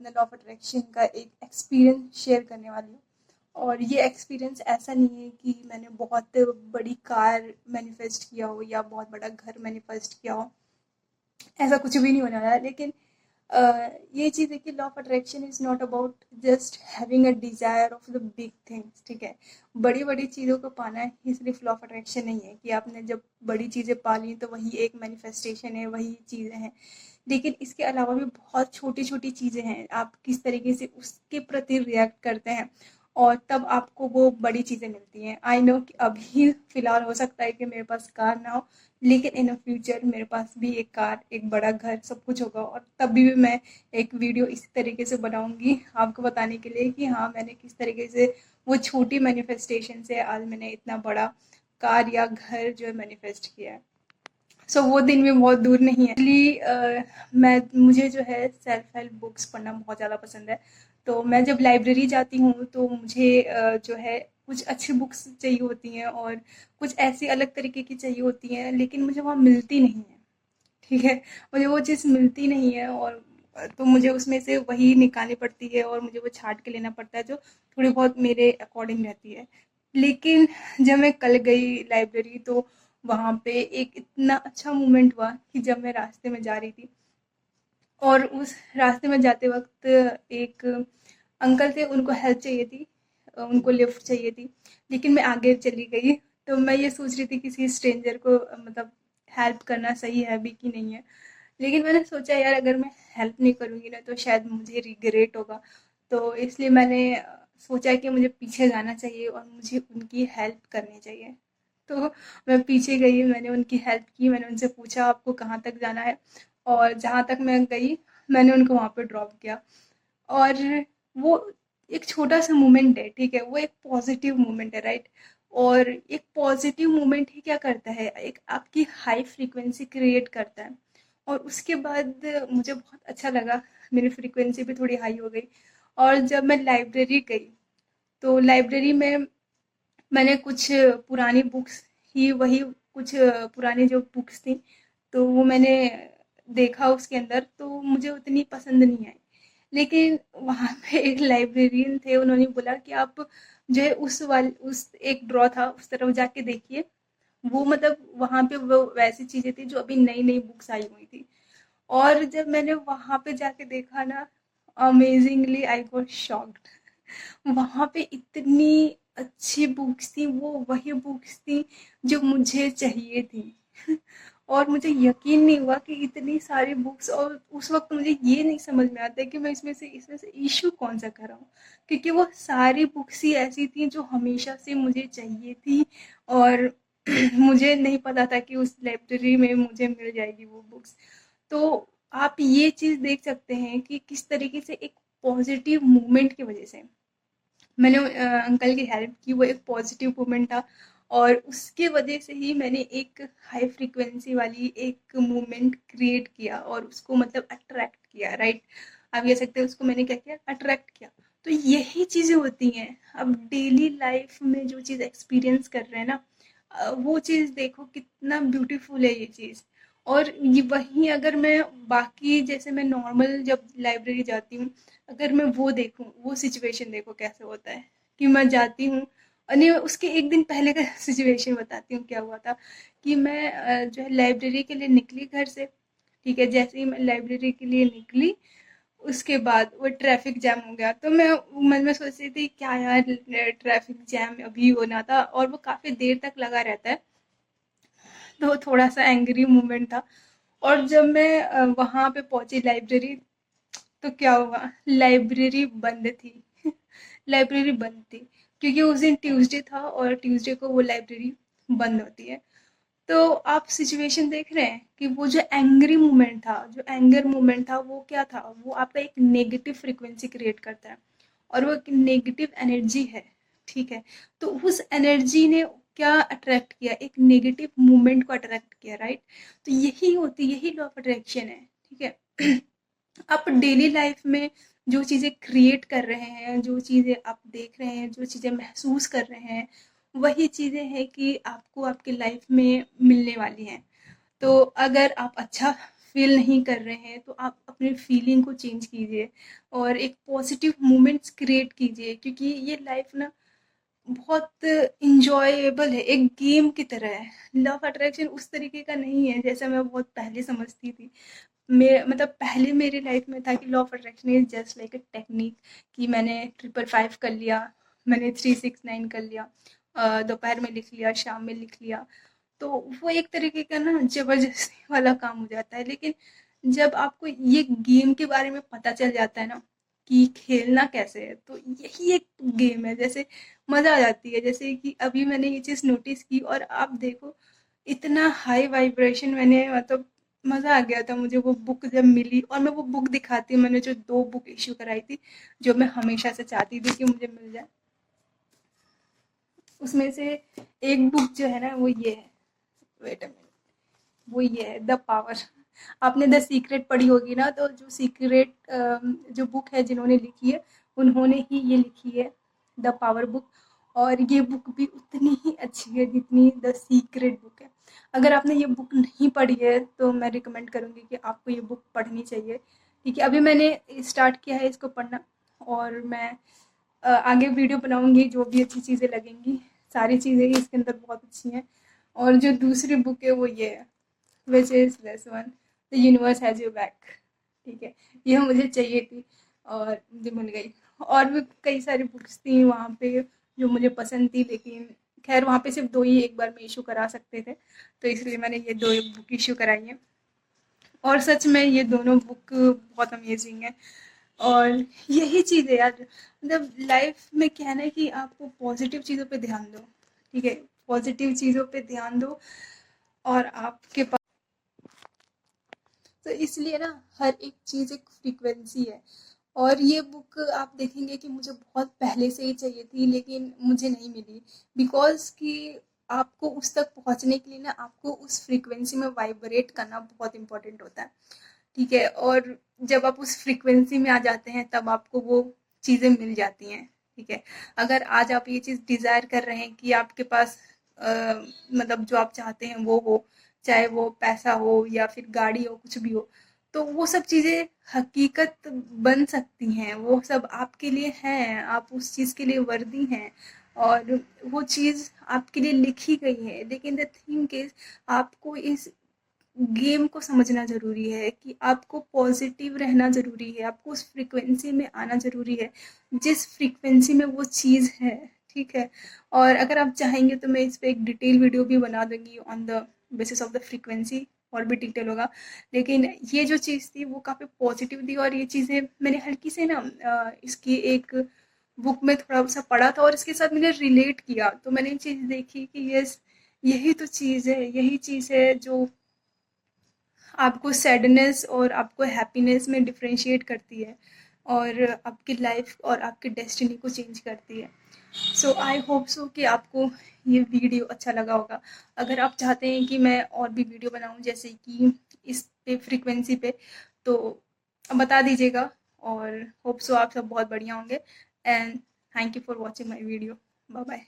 अपने law of attraction का एक एक्सपीरियंस शेयर करने वाली हूँ। और ये एक्सपीरियंस ऐसा नहीं है कि मैंने बहुत बड़ी कार मैनिफेस्ट किया हो या बहुत बड़ा घर मैनिफेस्ट किया हो, ऐसा कुछ भी नहीं होने वाला। लेकिन ये चीज़ है कि law of attraction is not about just having a desire of the big things, ठीक है। बड़ी बड़ी चीज़ों को पाना ही सिर्फ लॉ ऑफ अट्रैक्शन नहीं है कि आपने जब बड़ी चीज़ें पा ली तो वही एक मैनिफेस्टेशन है, वही चीज़ें हैं। लेकिन इसके अलावा भी बहुत छोटी छोटी चीज़ें हैं, आप किस तरीके से उसके प्रति रिएक्ट करते हैं और तब आपको वो बड़ी चीज़ें मिलती हैं। आई नो कि अभी फ़िलहाल हो सकता है कि मेरे पास कार ना हो, लेकिन इन फ्यूचर मेरे पास भी एक कार, एक बड़ा घर, सब कुछ होगा और तब भी मैं एक वीडियो इसी तरीके से बनाऊंगी आपको बताने के लिए कि हाँ, मैंने किस तरीके से वो छोटी मैनिफेस्टेशन से आज मैंने इतना बड़ा कार या घर जो है मैनिफेस्ट किया है। सो वो दिन भी बहुत दूर नहीं है। इसलिए मुझे जो है सेल्फ हेल्प बुक्स पढ़ना बहुत ज़्यादा पसंद है। तो मैं जब लाइब्रेरी जाती हूँ तो मुझे जो है कुछ अच्छी बुक्स चाहिए होती हैं और कुछ ऐसी अलग तरीके की चाहिए होती हैं, लेकिन मुझे वहाँ मिलती नहीं है, ठीक है। मुझे वो चीज़ मिलती नहीं है और तो मुझे उसमें से वही निकालनी पड़ती है और मुझे वो छाँट के लेना पड़ता है जो थोड़ी बहुत मेरे अकॉर्डिंग रहती है। लेकिन जब मैं कल गई लाइब्रेरी तो वहाँ पे एक इतना अच्छा मोमेंट हुआ कि जब मैं रास्ते में जा रही थी और उस रास्ते में जाते वक्त एक अंकल थे, उनको हेल्प चाहिए थी, उनको लिफ्ट चाहिए थी, लेकिन मैं आगे चली गई। तो मैं ये सोच रही थी किसी स्ट्रेंजर को मतलब हेल्प करना सही है भी कि नहीं है। लेकिन मैंने सोचा यार अगर मैं हेल्प नहीं करूँगी ना तो शायद मुझे रिग्रेट होगा। तो इसलिए मैंने सोचा कि मुझे पीछे जाना चाहिए और मुझे उनकी हेल्प करनी चाहिए। तो मैं पीछे गई, मैंने उनकी हेल्प की, मैंने उनसे पूछा आपको कहाँ तक जाना है और जहाँ तक मैं गई मैंने उनको वहाँ पे ड्रॉप किया। और वो एक छोटा-सा मोमेंट है, ठीक है? वो एक पॉज़िटिव मोमेंट है, राइट? और एक पॉज़िटिव मोमेंट ही क्या करता है, एक आपकी हाई फ्रीक्वेंसी क्रिएट करता है। और उसके बाद मुझे बहुत अच्छा लगा, मेरी फ्रीक्वेंसी भी थोड़ी हाई हो गई। और जब मैं लाइब्रेरी गई, तो लाइब्रेरी में मैंने कुछ पुरानी बुक्स ही वही कुछ पुरानी जो बुक्स थी, तो वो मैंने देखा उसके अंदर, तो मुझे उतनी पसंद नहीं आई। लेकिन वहाँ पे एक लाइब्रेरियन थे, उन्होंने बोला कि आप जो है उस एक ड्रॉ था उस तरफ जाके देखिए। वो मतलब वहाँ पे वो वैसी चीज़ें थी जो अभी नई-नई बुक्स आई हुई थी। और जब मैंने वहाँ पे जाके देखा ना, अमेज़िंगली आई गॉट शॉक्ड। वहाँ पे इतनी अच्छी बुक्स थी, वो वही बुक्स थी जो मुझे चाहिए थी। और मुझे यकीन नहीं हुआ कि इतनी सारी बुक्स, और उस वक़्त मुझे ये नहीं समझ में आता है कि मैं इसमें से इश्यू कौन-सा कर रहा हूँ। क्योंकि वो सारी बुक्स ही ऐसी थी जो हमेशा से मुझे चाहिए थी और मुझे नहीं पता था कि उस लाइब्रेरी में मुझे मिल जाएगी वो बुक्स। तो आप ये चीज़ देख सकते हैं कि किस तरीके से एक पॉज़िटिव मूवमेंट की वज़ह से मैंने अंकल की हेल्प की, वो एक पॉजिटिव मोमेंट था और उसके वजह से ही मैंने एक हाई फ्रीक्वेंसी वाली एक मूवमेंट क्रिएट किया और उसको मतलब अट्रैक्ट किया, राइट। आप कह सकते हैं उसको मैंने क्या किया, अट्रैक्ट किया। तो यही चीज़ें होती हैं। अब डेली लाइफ में जो चीज़ एक्सपीरियंस कर रहे हैं ना, वो चीज़ देखो कितना ब्यूटीफुल है ये चीज़। और ये वहीं अगर मैं बाकी जैसे मैं नॉर्मल जब लाइब्रेरी जाती हूँ, अगर मैं वो देखूँ, वो सिचुएशन देखो कैसे होता है कि मैं जाती हूँ। और नहीं, उसके एक दिन पहले का सिचुएशन बताती हूँ क्या हुआ था। कि मैं जो है लाइब्रेरी के लिए निकली घर से, ठीक है। जैसे ही मैं लाइब्रेरी के लिए निकली, उसके बाद वो ट्रैफिक जैम हो गया। तो मैं मन में सोच रही थी क्या यार, ट्रैफिक जैम अभी होना था और वो काफ़ी देर तक लगा रहता है। तो थोड़ा सा एंग्री मोमेंट था। और जब मैं वहाँ पे पहुंची लाइब्रेरी, तो क्या हुआ, लाइब्रेरी बंद थी। लाइब्रेरी बंद थी क्योंकि उस दिन ट्यूसडे था और ट्यूसडे को वो लाइब्रेरी बंद होती है। तो आप सिचुएशन देख रहे हैं कि वो जो एंग्री मोमेंट था, जो एंगर मोमेंट था, वो क्या था, वो आपका एक नेगेटिव फ्रीक्वेंसी क्रिएट करता है और वो एक नेगेटिव एनर्जी है, ठीक है। तो उस एनर्जी ने क्या अट्रैक्ट किया, एक नेगेटिव मूवमेंट को अट्रैक्ट किया, राइट। तो यही लॉ ऑफ अट्रैक्शन है, ठीक है। आप डेली लाइफ में जो चीज़ें क्रिएट कर रहे हैं, जो चीज़ें आप देख रहे हैं, जो चीज़ें महसूस कर रहे हैं, वही चीज़ें हैं कि आपको आपकी लाइफ में मिलने वाली हैं। तो अगर आप अच्छा फील नहीं कर रहे हैं तो आप अपने फीलिंग को चेंज कीजिए और एक पॉजिटिव मोमेंट्स क्रिएट कीजिए, क्योंकि ये लाइफ ना बहुत इंजॉयबल है, एक गेम की तरह है। लव अट्रैक्शन उस तरीके का नहीं है जैसा मैं बहुत पहले समझती थी। मैं मतलब पहले मेरी लाइफ में था कि law of attraction is just like a technique, कि मैंने 555 कर लिया, मैंने 369 कर लिया, दोपहर में लिख लिया, शाम में लिख लिया, तो वो एक तरीके का ना जबरदस्ती वाला काम हो जाता है। लेकिन जब आपको ये गेम के बारे में पता चल जाता है ना कि खेलना कैसे है, तो यही एक गेम है, जैसे मजा आ जाती है। जैसे कि अभी मैंने ये चीज नोटिस की और आप देखो, इतना हाई वाइब्रेशन मैंने मतलब मजा आ गया था मुझे वो बुक जब मिली, और मैं वो बुक दिखाती हूँ, मैंने जो 2 बुक इश्यू कराई थी जो मैं हमेशा से चाहती थी कि मुझे मिल जाए, उसमें से एक बुक जो है ना वो ये है, वेट अ मिनट, वो ये है द पावर। आपने द सीक्रेट पढ़ी होगी ना, तो जो सीक्रेट जो बुक है जिन्होंने लिखी है उन्होंने ही ये लिखी है, द पावर बुक। और ये बुक भी उतनी ही अच्छी है जितनी द सीक्रेट बुक है। अगर आपने ये बुक नहीं पढ़ी है तो मैं रिकमेंड करूँगी कि आपको ये बुक पढ़नी चाहिए। ठीक है, अभी मैंने स्टार्ट किया है इसको पढ़ना, और मैं आगे वीडियो बनाऊंगी जो भी अच्छी चीज़ें लगेंगी, सारी चीज़ें ही इसके अंदर बहुत अच्छी हैं। और जो दूसरी बुक है वो ये है, which is this one, the universe has your back. ठीक है, ये मुझे चाहिए थी और मुझे मिल गई। और भी कई सारी बुक्स थी वहाँ पे जो मुझे पसंद थी, लेकिन खैर वहाँ पे सिर्फ 2 ही एक बार में इशू करा सकते थे, तो इसलिए मैंने ये 2 बुक इशू कराई हैं। और सच में ये दोनों बुक बहुत अमेजिंग है। और यही चीज़ है यार, मतलब लाइफ में क्या है ना कि आपको पॉजिटिव चीज़ों पे ध्यान दो। ठीक है, पॉजिटिव चीज़ों पे ध्यान दो, और आपके पास, तो इसलिए ना हर एक चीज़ एक फ्रीक्वेंसी है। और ये बुक आप देखेंगे कि मुझे बहुत पहले से ही चाहिए थी लेकिन मुझे नहीं मिली, बिकॉज कि आपको उस तक पहुंचने के लिए ना आपको उस फ्रीक्वेंसी में वाइब्रेट करना बहुत इंपॉर्टेंट होता है। ठीक है, और जब आप उस फ्रीक्वेंसी में आ जाते हैं तब आपको वो चीज़ें मिल जाती हैं। ठीक है, अगर आज आप ये चीज़ डिज़ायर कर रहे हैं कि आपके पास मतलब जो आप चाहते हैं वो हो, चाहे वो पैसा हो या फिर गाड़ी हो, कुछ भी हो, तो वो सब चीज़ें हकीकत बन सकती हैं, वो सब आपके लिए हैं, आप उस चीज़ के लिए वर्दी हैं, और वो चीज़ आपके लिए लिखी गई है। लेकिन द थिंग इज, आपको इस गेम को समझना ज़रूरी है कि आपको पॉजिटिव रहना ज़रूरी है, आपको उस फ्रीक्वेंसी में आना ज़रूरी है जिस फ्रीक्वेंसी में वो चीज़ है। ठीक है, और अगर आप चाहेंगे तो मैं इस पर एक डिटेल वीडियो भी बना दूंगी on the basis of the frequency, और भी डिटेल होगा। लेकिन ये जो चीज़ थी वो काफ़ी पॉजिटिव थी, और ये चीज़ें मैंने हल्की से ना इसकी एक बुक में थोड़ा सा पढ़ा था और इसके साथ मैंने रिलेट किया, तो मैंने ये चीज़ देखी कि यस, यही तो चीज़ है, यही चीज़ है जो आपको सैडनेस और आपको हैप्पीनेस में डिफरेंशिएट करती है, और आपकी लाइफ और आपकी डेस्टिनी को चेंज करती है। सो आई होप सो कि आपको ये वीडियो अच्छा लगा होगा। अगर आप चाहते हैं कि मैं और भी वीडियो बनाऊं जैसे कि इस पे फ्रीक्वेंसी पे, तो बता दीजिएगा। और होप सो आप सब बहुत बढ़िया होंगे, and thank you for watching my video. Bye bye.